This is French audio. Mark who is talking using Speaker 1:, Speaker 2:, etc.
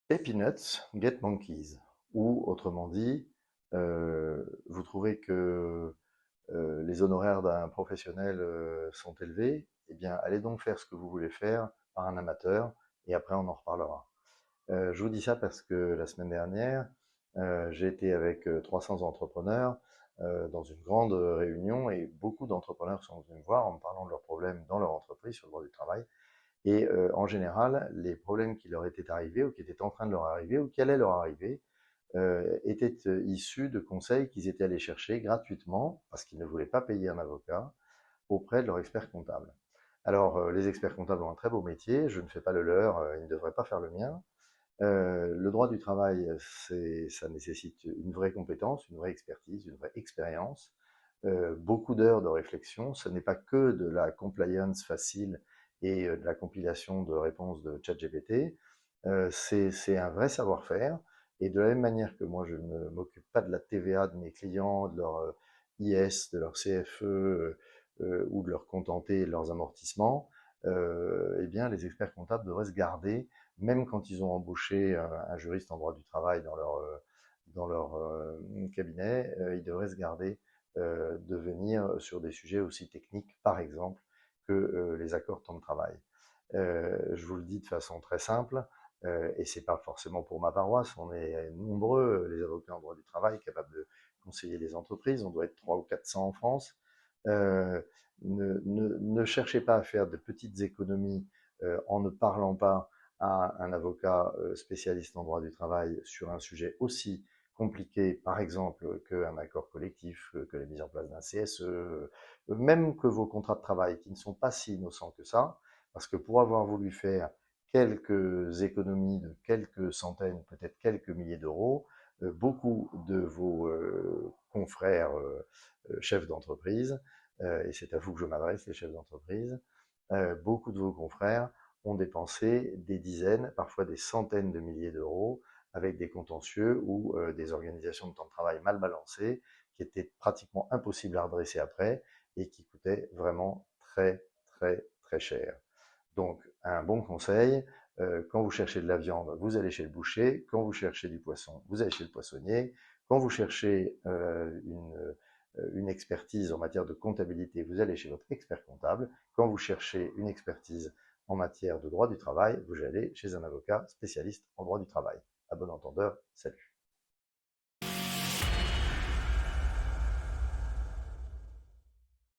Speaker 1: Pay peanuts, get monkeys. Ou autrement dit, vous trouvez que les honoraires d'un professionnel sont élevés, eh bien allez donc faire ce que vous voulez faire par un amateur et après on en reparlera. Je vous dis ça parce que la semaine dernière, j'ai été avec 300 entrepreneurs dans une grande réunion et beaucoup d'entrepreneurs sont venus me voir en me parlant de leurs problèmes dans leur entreprise sur le droit du travail. Et en général, les problèmes qui leur étaient arrivés ou qui étaient en train de leur arriver ou qui allaient leur arriver étaient issus de conseils qu'ils étaient allés chercher gratuitement parce qu'ils ne voulaient pas payer un avocat auprès de leur expert comptable. Alors, les experts comptables ont un très beau métier, je ne fais pas le leur, ils ne devraient pas faire le mien. Le droit du travail, ça nécessite une vraie compétence, une vraie expertise, une vraie expérience, beaucoup d'heures de réflexion. Ce n'est pas que de la compliance facile et de la compilation de réponses de ChatGPT. C'est un vrai savoir-faire. Et de la même manière que moi, je ne m'occupe pas de la TVA de mes clients, de leur IS, de leur CFE ou de leur contenter et de leurs amortissements, eh bien, les experts comptables devraient se garder même quand ils ont embauché un juriste en droit du travail dans leur cabinet, ils devraient se garder de venir sur des sujets aussi techniques, par exemple, que les accords temps de travail. Je vous le dis de façon très simple, et c'est pas forcément pour ma paroisse, on est nombreux, les avocats en droit du travail, capables de conseiller les entreprises, on doit être 300 ou 400 en France. Euh, ne cherchez pas à faire de petites économies en ne parlant pas à un avocat spécialiste en droit du travail sur un sujet aussi compliqué, par exemple, qu'un accord collectif, que la mise en place d'un CSE, même que vos contrats de travail, qui ne sont pas si innocents que ça, parce que pour avoir voulu faire quelques économies de quelques centaines, peut-être quelques milliers d'euros, beaucoup de vos confrères chefs d'entreprise, et c'est à vous que je m'adresse, les chefs d'entreprise, beaucoup de vos confrères ont dépensé des dizaines, parfois des centaines de milliers d'euros avec des contentieux ou des organisations de temps de travail mal balancées qui étaient pratiquement impossibles à redresser après et qui coûtaient vraiment très très très cher. Donc un bon conseil, quand vous cherchez de la viande, vous allez chez le boucher, quand vous cherchez du poisson, vous allez chez le poissonnier, quand vous cherchez une expertise en matière de comptabilité, vous allez chez votre expert comptable, quand vous cherchez une expertise en matière de droit du travail, vous allez chez un avocat spécialiste en droit du travail. À bon entendeur, salut.